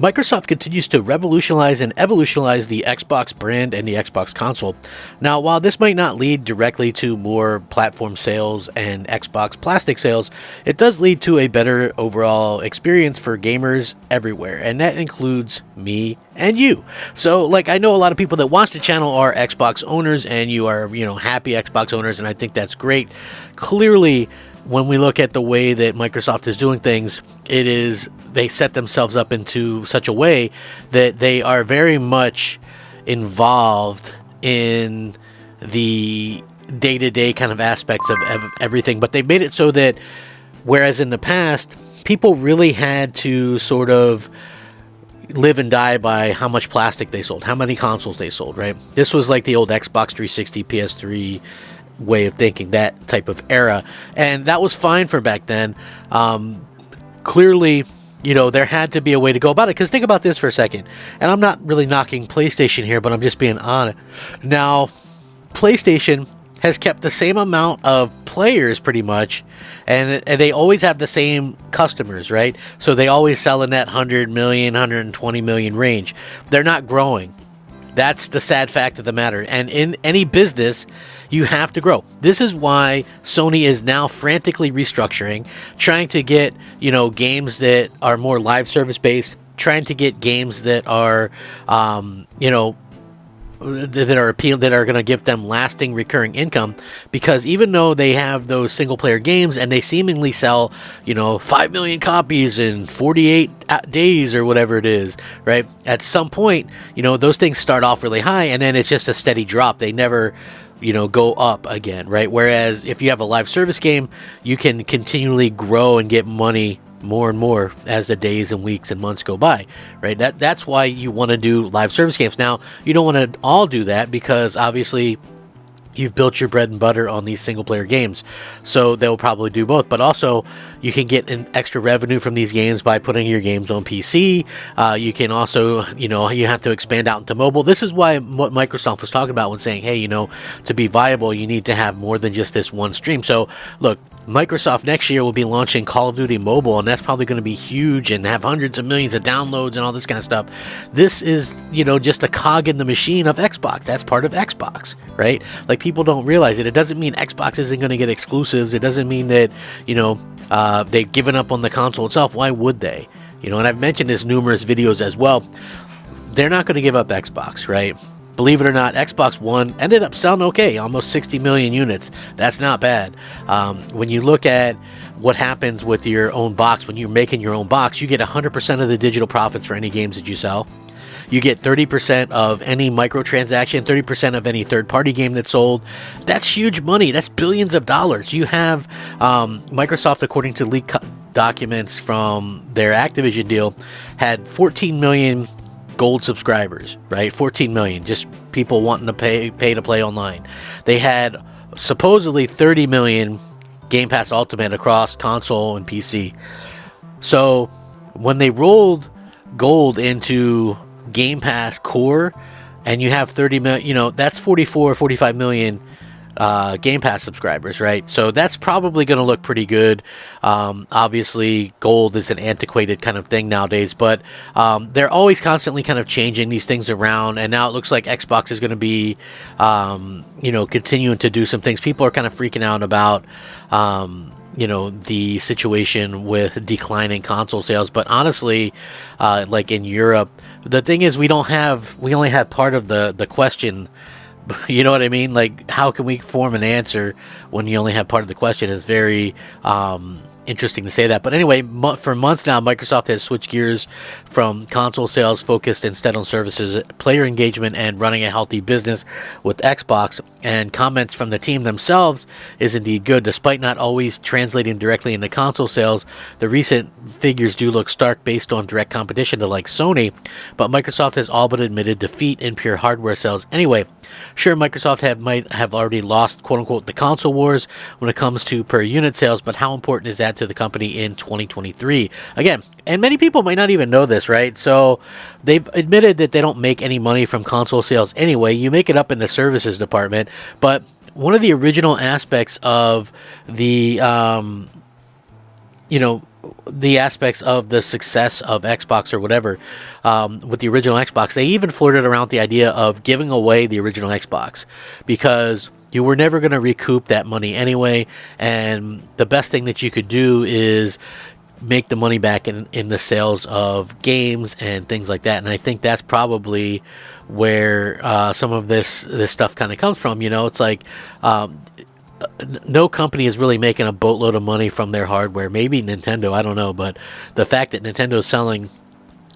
Microsoft continues to revolutionize and evolutionize the Xbox brand and the Xbox console. Now, while this might not lead directly to more platform sales and Xbox plastic sales, it does lead to a better overall experience for gamers everywhere, and that includes me and you. So, like, I know a lot of people that watch the channel are Xbox owners, and you are, happy Xbox owners, and I think that's great. Clearly, when we look at the way that Microsoft is doing things, they set themselves up into such a way that they are very much involved in the day-to-day kind of aspects of everything. But they made it so that, whereas in the past, people really had to sort of live and die by how much plastic they sold, how many consoles they sold, right? This was like the old Xbox 360, PS3 way of thinking, that type of era, and that was fine for back then. Clearly, there had to be a way to go about it, because think about this for a second, and I'm not really knocking PlayStation here, but I'm just being honest. Now, PlayStation has kept the same amount of players pretty much, and they always have the same customers, right? So they always sell in that 100 million, 120 million range. They're not growing. That's the sad fact of the matter. And in any business, you have to grow. This is why Sony is now frantically restructuring, trying to get, games that are more live service based, trying to get games that are, that are appealing, that are going to give them lasting recurring income, because even though they have those single player games and they seemingly sell 5 million copies in 48 days or whatever it is, right, at some point those things start off really high and then it's just a steady drop. They never go up again, right? Whereas if you have a live service game, you can continually grow and get money more and more as the days and weeks and months go by, right? That's why you want to do live service games. Now, you don't want to all do that, because obviously you've built your bread and butter on these single player games, so they'll probably do both. But also, you can get an extra revenue from these games by putting your games on PC. You can also, you have to expand out into mobile. This is why what Microsoft was talking about when saying, hey, to be viable, you need to have more than just this one stream. So look, Microsoft next year will be launching Call of Duty Mobile, and that's probably going to be huge and have hundreds of millions of downloads and all this kind of stuff. This is, just a cog in the machine of Xbox. That's part of Xbox, right? Like, people don't realize it. It doesn't mean Xbox isn't going to get exclusives. It doesn't mean that, they've given up on the console itself. Why would they? And I've mentioned this numerous videos as well. They're not going to give up Xbox, right? Believe it or not, Xbox One ended up selling okay, almost 60 million units. That's not bad. When you look at what happens with your own box, when you're making your own box, you get 100% of the digital profits for any games that you sell. You get 30% of any microtransaction, 30% of any third-party game that's sold. That's huge money. That's billions of dollars. You have Microsoft, according to leaked documents from their Activision deal, had 14 million gold subscribers, right? 14 million, just people wanting to pay to play online. They had supposedly 30 million Game Pass Ultimate across console and PC. So when they rolled gold into Game Pass Core, and you have 30 million, that's 44 or 45 million Game Pass subscribers, right? So that's probably going to look pretty good. Obviously, gold is an antiquated kind of thing nowadays, but they're always constantly kind of changing these things around, and now it looks like Xbox is going to be, continuing to do some things. People are kind of freaking out about, the situation with declining console sales, but honestly, like in Europe, the thing is we only have part of the question. You know what I mean? Like, how can we form an answer when you only have part of the question? It's very interesting to say that. But anyway, for months now, Microsoft has switched gears from console sales focused instead on services, player engagement, and running a healthy business with Xbox. And comments from the team themselves is indeed good. Despite not always translating directly into console sales, the recent figures do look stark based on direct competition to like Sony. But Microsoft has all but admitted defeat in pure hardware sales. Anyway, sure, Microsoft might have already lost, quote-unquote, the console wars when it comes to per-unit sales, but how important is that to the company in 2023? Again, and many people might not even know this, right? So they've admitted that they don't make any money from console sales anyway. You make it up in the services department, but one of the original aspects of the, the aspects of the success of Xbox or whatever, with the original Xbox, they even flirted around the idea of giving away the original Xbox, because you were never going to recoup that money anyway, and the best thing that you could do is make the money back in the sales of games and things like that. And I think that's probably where some of this stuff kind of comes from. It's like, no company is really making a boatload of money from their hardware. Maybe Nintendo, I don't know, but the fact that Nintendo is selling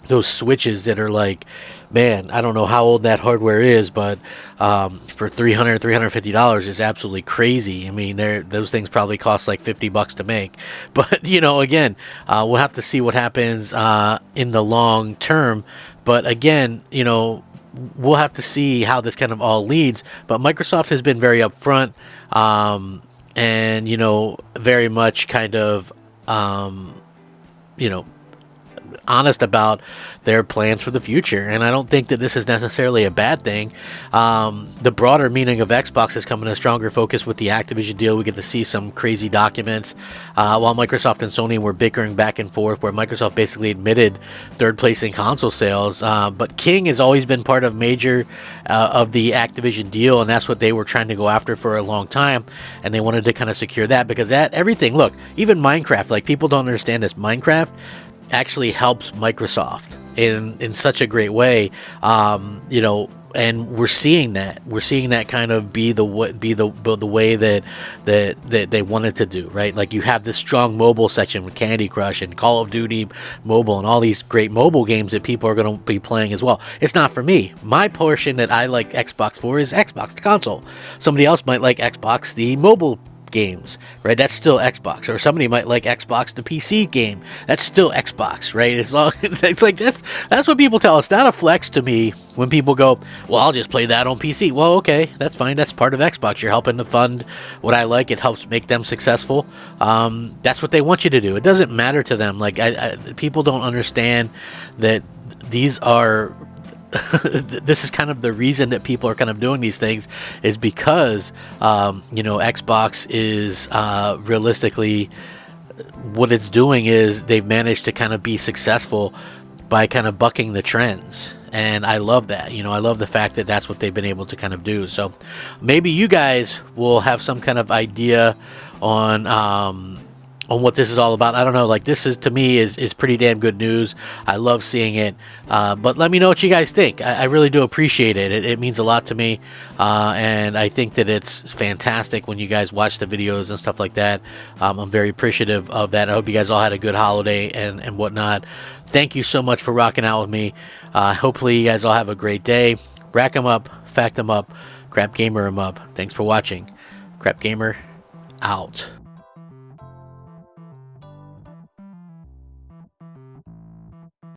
those Switches that are like, man, I don't know how old that hardware is, but for $350 is absolutely crazy. I mean, those things probably cost like $50 to make. But again, we'll have to see what happens in the long term. But again, we'll have to see how this kind of all leads. But Microsoft has been very upfront, and very much kind of honest about their plans for the future, and I don't think that this is necessarily a bad thing. The broader meaning of Xbox is coming a stronger focus with the Activision deal. We get to see some crazy documents while Microsoft and Sony were bickering back and forth, where Microsoft basically admitted third place in console sales, but King has always been part of major of the Activision deal, and that's what they were trying to go after for a long time, and they wanted to kind of secure that, because that everything, look, even Minecraft, like, people don't understand this, Minecraft actually helps Microsoft in such a great way, and we're seeing that kind of be the way that they wanted to do, right? Like, you have this strong mobile section with Candy Crush and Call of Duty Mobile and all these great mobile games that people are going to be playing as well. It's not for me. My portion that I like Xbox for is Xbox the console. Somebody else might like Xbox the mobile games, right? That's still Xbox. Or somebody might like Xbox the PC game. That's still Xbox, right? It's like that's what people tell us. It's not a flex to me when people go, well, I'll just play that on PC. Well, okay, that's fine. That's part of Xbox. You're helping to fund what I like. It helps make them successful. That's what they want you to do. It doesn't matter to them. Like, people don't understand that these are this is kind of the reason that people are kind of doing these things, is because Xbox is realistically, what it's doing is they've managed to kind of be successful by kind of bucking the trends, and I love that. I love the fact that that's what they've been able to kind of do. So maybe you guys will have some kind of idea on what this is all about. I don't know, like, this is, to me, is pretty damn good news. I love seeing it, but let me know what you guys think. I really do appreciate it. It means a lot to me, and I think that it's fantastic when you guys watch the videos and stuff like that. I'm very appreciative of that. I hope you guys all had a good holiday and whatnot. Thank you so much for rocking out with me. Hopefully you guys all have a great day. Rack 'em up, fact 'em up, Crap Gamer 'em up. Thanks for watching. Crap Gamer out.